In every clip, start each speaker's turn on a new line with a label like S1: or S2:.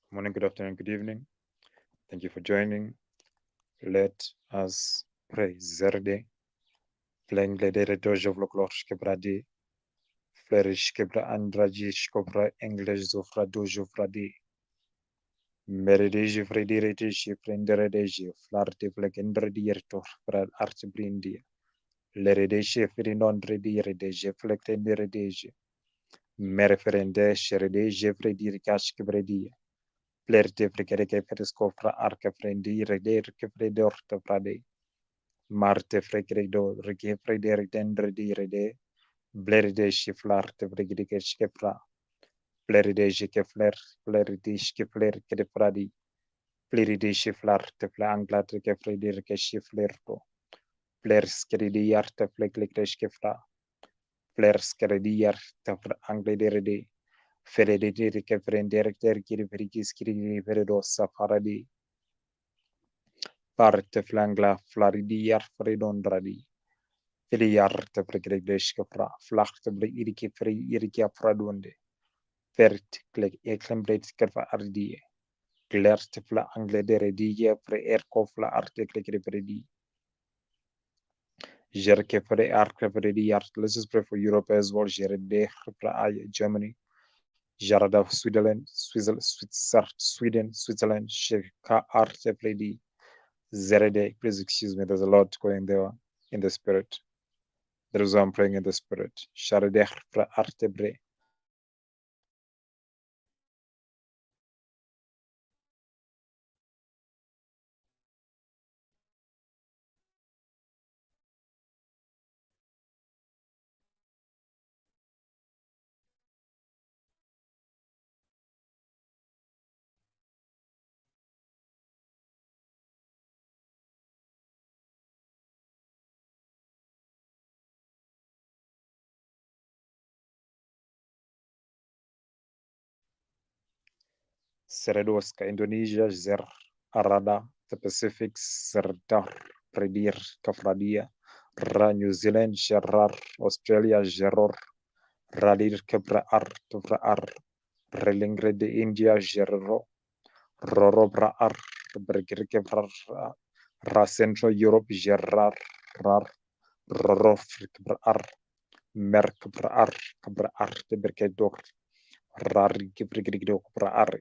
S1: Morning, good afternoon, good evening. Thank you for joining. Let us pray. Zerde, playing ledere dojo vloglor shkebradi, flerish kebra andraji shkobra english zofra dojo fradi. Meredeji frediredeji frenderedeji, flarte flegendredierto fra artibrindi. Leredeji frinondrediredeji flectenderedeji. Mereferende sheredeji fredirikashkebredi. Plerte frekereke frescofra arca frendi reder che fredorta frade. Marte fregredo rege freder dendre di rede. Bleride schiflarte fregriche schifra. Bleride schifler, bleride schifler che de fradi. Bleride schiflarte flanglate che freder che schiflerto. Blers che di arte flegliche schifra. Blers che di arte angle de rede. Fere de che frender che frigis che veredosa faradi. Parte flangla flaridiar fredondradi. Filiarte pregredeska fra flachte bre irike fri irike fradonde. Vert kleg eklembret kerva ardie. Glerte fla angledere die pre erkofla arte klegrevredi. Jerke fre arkevredi art. Let's just pray for Europe as well. Jerede Germany. Jarada Sweden, Switzerland, Sheka arte fredi. Zerede, please excuse me, there's a lot going there in the spirit. There is one praying in the spirit. Sharadech fra artebre. Seredoska, Indonesia, Zer, Arada, the Pacific, Serdar, Predir, Kafradia, Ra, New Zealand, Gerrar, Australia, Geror, Radir, Kebra, Ar, Tuvra, Ar, Relingre de India, Gerro, Rorobra, Ar, Bergir, Kebra, Ra, Central Europe, Gerrar, Rar, Rorof, Kebra, Ar, Merk, Kebra, Ar, Kebra, Ar, de Berkedor, Rari, Kebra, Ar,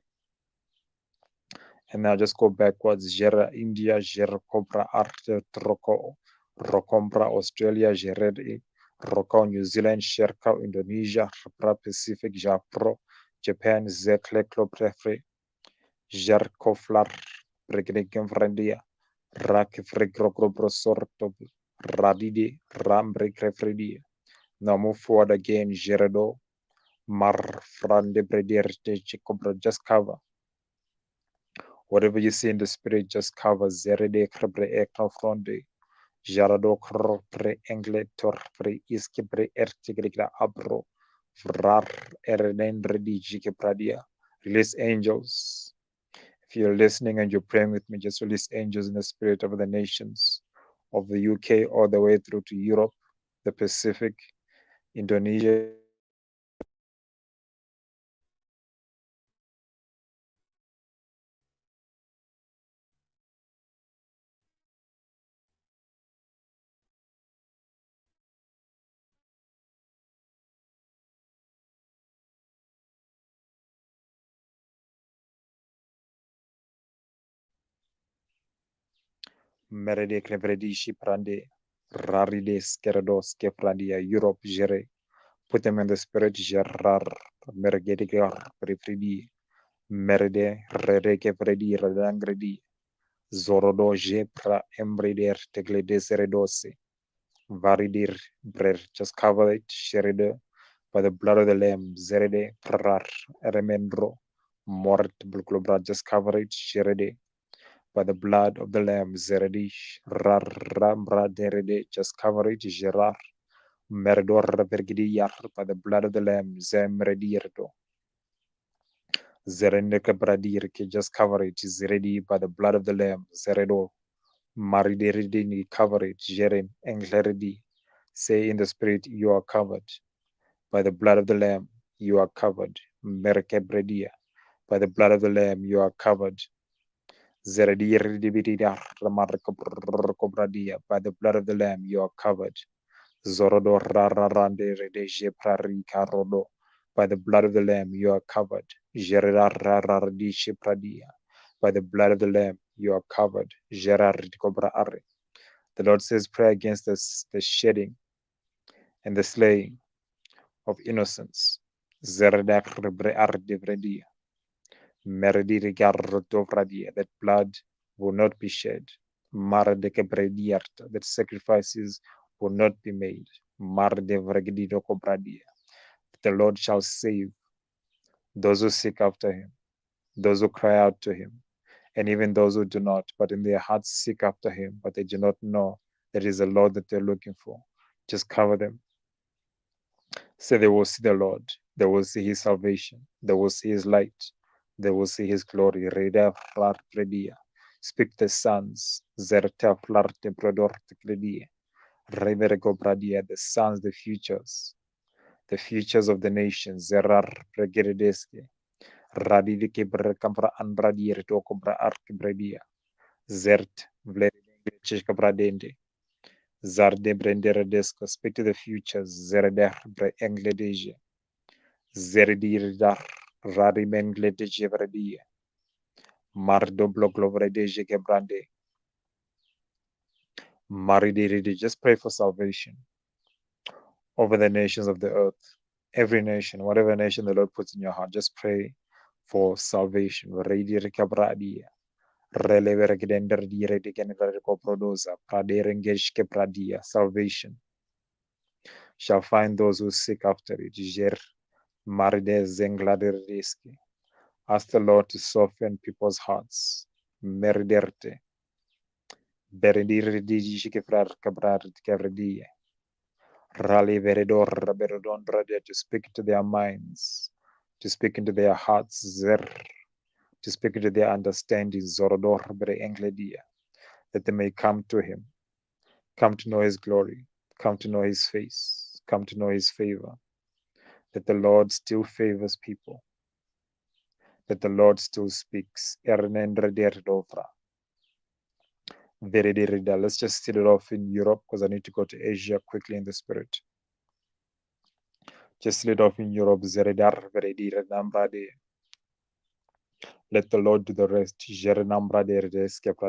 S1: and now just go backwards. Gera India, Gera Cobra Arte Roko, Rocombra Australia, Gered Roko New Zealand, Sherka Indonesia, Rapra Pacific, Japro, Japan, Zekle Cloprefre, Jerko Flar, Pregregem Frendia, Rak Fregrogro Sorto, Radidi, Rambre Crefredi. Now move forward again, Geredo, Mar Frande Brederte, Cobra, just cover. Whatever you see in the spirit, just cover Zerede Krebre Ekno Fronde, Jarado Kropre Engletor Pre Iskibre Ertigrika Abro, Vrar Erenen Redijike Pradia. Release angels. If you're listening and you're praying with me, just release angels in the spirit of the nations of the UK all the way through to Europe, the Pacific, Indonesia. Merede Krevredishi Prande, Raride Skerados Kefradia, Europe Jere. Put them in the spirit, Gerrar, Mergedigar, Prefredi, Merde, Rereke Fredi, Redangredi, Zorodo, Jepra, Embrider, Tegle Deseredose, Varidir, Brer, just cover it, Sherede, by the blood of the Lamb, Zerede, Prar, Eremendro, Mort, Bulglobra, just cover it, Sherede, by the blood of the Lamb, Zeredish, Rar, Rambra, Derede, just cover it, Gerard. Meredor Vergidiyar by the blood of the Lamb, Zemredirdo. Zerendeka Bradirke, just cover it, Zeredi by the blood of the Lamb, Zeredo. Marideridini, cover it, Jeren, Engleredi. Say in the spirit, you are covered. By the blood of the Lamb, you are covered. Merkebredia. By the blood of the Lamb, you are covered. By the blood of the Lamb, you are covered. Zorodo rararande redeje prarika rodo. By the blood of the Lamb, you are covered. Gerararardishe pradia. By the blood of the Lamb, you are covered. Gerardikobra are. The Lord says, pray against the shedding and the slaying of innocents. Zeredakrbre ardevredia. Meredirigarrodovradia. That blood will not be shed. Maradekebredierta. That sacrifices will not be made. Mardevregididokobradia. The Lord shall save those who seek after him, those who cry out to him, and even those who do not, but in their hearts seek after him, but they do not know that it is the Lord that they're looking for. Just cover them. So they will see the Lord. They will see his salvation. They will see his light. They will see his glory. Reda flar predia. Speak the sons. Zerta flarte prodorte credia. Reverego bradia. The sons, the futures of the nations. Zerar pregredeske. Radidike brekambra anbradir tokobra arkebredia. Zert vlerechka bradende. Zarde brenderedesco. Speak to the futures. Zereder bre engledeje. Zerdirdar Radimenglete Vredia Mardo Bloglovredeje Gebrande Maridiri. Just pray for salvation over the nations of the earth. Every nation, whatever nation the Lord puts in your heart, just pray for salvation. Redir Cabradia Relevergender Diredigenverco Prodosa Praderengesh Kebradia. Salvation shall find those who seek after it. Jer Maride Zengladerdeski. Ask the Lord to soften people's hearts. Meriderte. Beridiridi kefrar kabrar kevridie. Rally veredor berodon brother, to speak to their minds, to speak into their hearts, zer, to speak into their understanding, zorodor bere engledia, that they may come to him, come to know his glory, come to know his face, come to know his favor, that the Lord still favors people, that the Lord still speaks. Let's just set it off in Europe because I need to go to Asia quickly in the spirit. Just set it off in Europe. Let the Lord do the rest.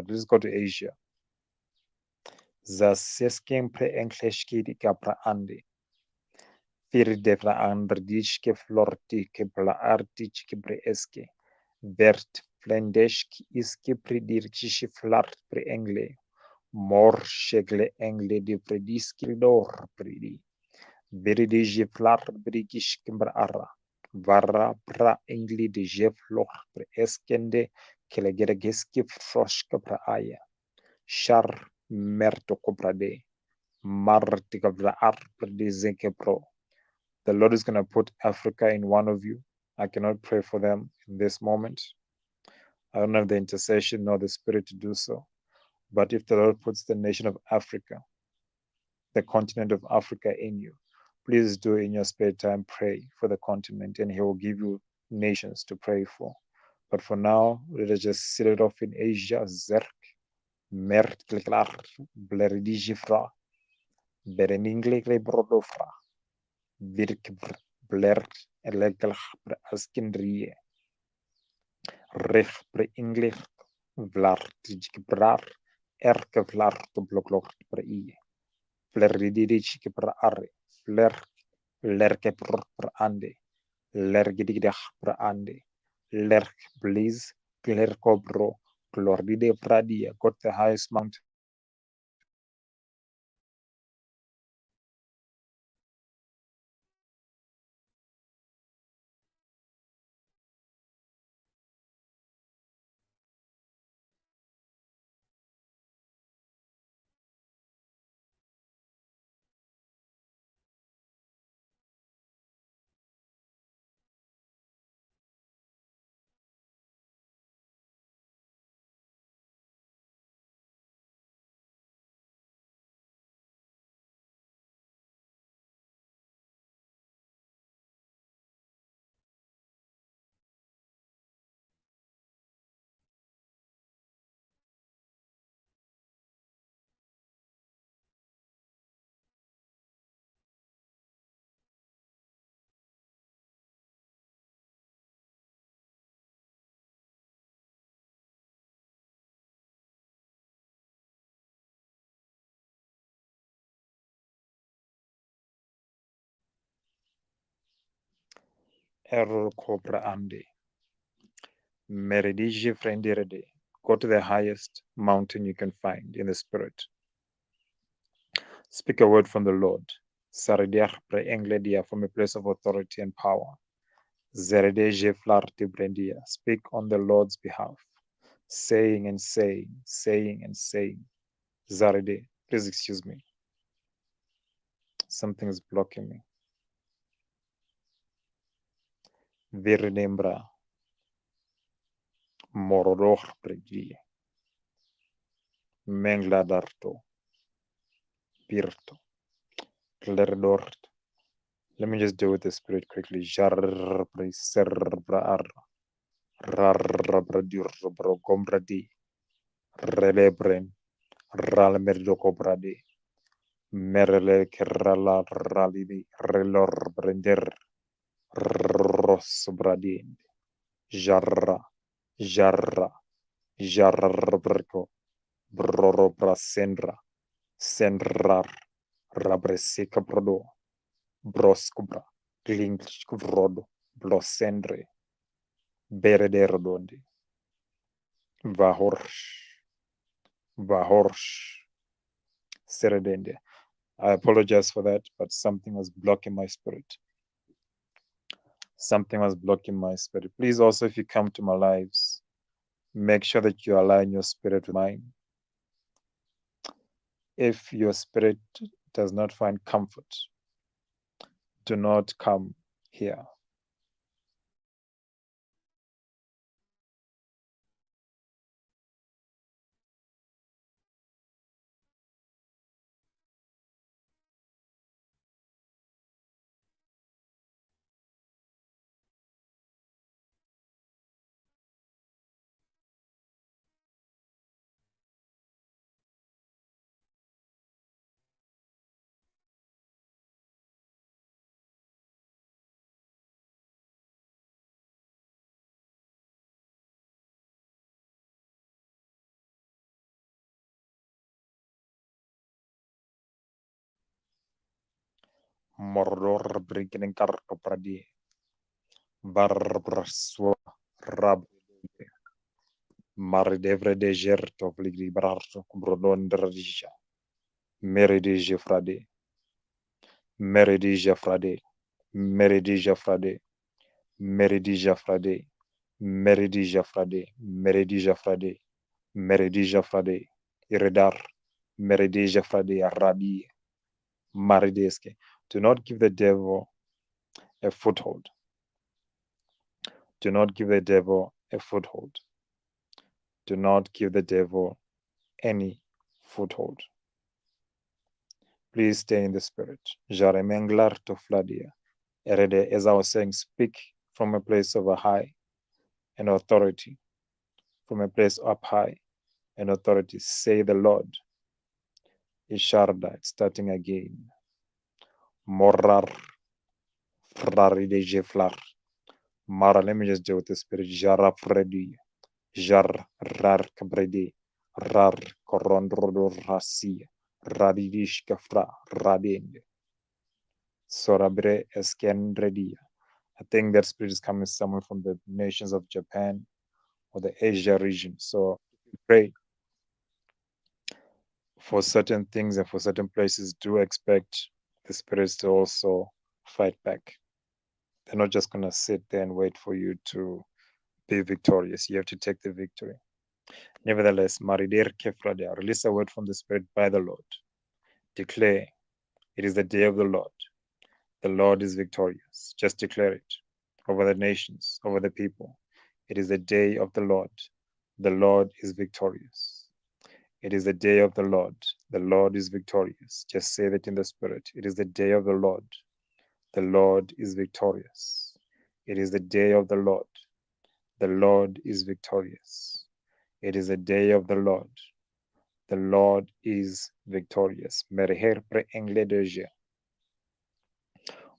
S1: Let's go to Asia. Zaseskempre enkleshki di kapra andi. Firdevra andrdishke florti kepla artichke preeske. Vert flendeshki iske pridirchishi flart pre engle. Mor shegle engle di prediski dor predi. Veridije flar brigish kimbra arra. Varra pra engli de jeflor pre eskende kelegeregeski froshka pra aya. Shar merto kobrade. Martika vra ar predizenke pro. The Lord is going to put Africa in one of you. I cannot pray for them in this moment. I don't have the intercession nor the spirit to do so. But if the Lord puts the nation of Africa, the continent of Africa in you, please do in your spare time pray for the continent, and he will give you nations to pray for. But for now, let us just set it off in Asia. Zerk, Mert Kliklar, Bleridijifra, Bereningle Brodofra, Virk Bler, Elekel Askindrie, Rech Pre Inglich, Vlar Tijkibrar, Erke Vlar to Bloklok Pre I. Fleridich per arre, lerke per ande, lergidigdach per ande, lerk bliz, glerkobro, glordide pradia, got the highest mountain. Error Cobra Ande. Meridiji Frendirede. Go to the highest mountain you can find in the spirit. Speak a word from the Lord. Sarediach pre Engledia from a place of authority and power. Zeredeje Flarti Brendia. Speak on the Lord's behalf. Saying and saying, saying and saying. Zarede, please excuse me. Something is blocking me. Virinembra. Morodor Pregi. Mengladarto. Pirto. Klerdort. Let me just deal with the spirit quickly. Jarbre serbra ar. Rarbradur brogombradi. Relebren. Ralmerdocobradi. Merele kerala ralidi. Relor brender. Rosbradin. Jarra. Jarra. Jarbrco. Brorobra sendra. Sendrar. Rabresica brodo. Broscubra. Klinkvrodo. Blosendre. Berederdondi. Vahorsh. Vahorsh. Seredende. I apologize for that, but something was blocking my spirit. Something was blocking my spirit. Please also, if you come to my lives, make sure that you align your spirit with mine. If your spirit does not find comfort, do not come here. Mordor brigin carco pradi. Barbraswa rab. Maridevre de gerto vligri brarto kubrodon dradija. Meridija frade. Meridija frade. Meridija frade. Meridija frade. Meridija frade. Meridija frade. Meridija frade. Iredar. Meridija frade arabi. Marideske. Do not give the devil a foothold. Do not give the devil a foothold. Do not give the devil any foothold. Please stay in the spirit. Jaremenglar to Fladia. Erede, as I was saying, speak from a place of a high and authority. From a place up high and authority. Say the Lord. Isharda, it's starting again. Morar. Fraride jeflar. Mara, let me just deal with the spirit. Jara fredi. Jar rar kabredi. Rar korondrodor rasi. Radidish kafra. Radende. Sorabre Eskendredia. I think that spirit is coming somewhere from the nations of Japan or the Asia region. So pray for certain things and for certain places. Do expect the spirits to also fight back. They're not just gonna sit there and wait for you to be victorious. You have to take the victory. Nevertheless, Maridir Kefradia, release a word from the Spirit by the Lord. Declare, it is the day of the Lord. The Lord is victorious. Just declare it over the nations, over the people. It is the day of the Lord. The Lord is victorious. It is the day of the Lord. The Lord is victorious. Just say that in the Spirit. It is the day of the Lord. The Lord is victorious. It is the day of the Lord. The Lord is victorious. It is the day of the Lord. The Lord is victorious.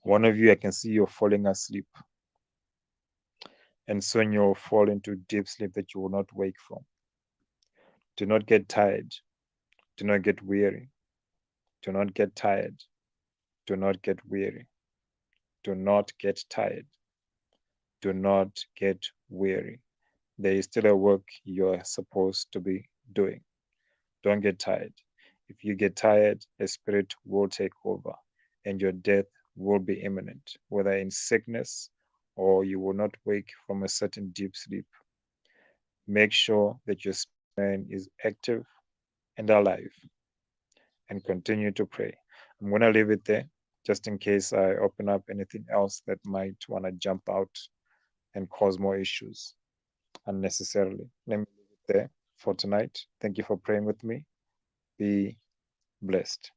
S1: One of you, I can see you're falling asleep. And soon you'll fall into deep sleep that you will not wake from. Do not get tired. Do not get weary. Do not get tired. Do not get weary. Do not get tired. Do not get weary. There is still a work you're supposed to be doing. Don't get tired. If you get tired, a spirit will take over and your death will be imminent, whether in sickness or you will not wake from a certain deep sleep. Make sure that your spirit man is active and alive and continue to pray. I'm going to leave it there just in case I open up anything else that might want to jump out and cause more issues unnecessarily. Let me leave it there for tonight. Thank you for praying with me. Be blessed.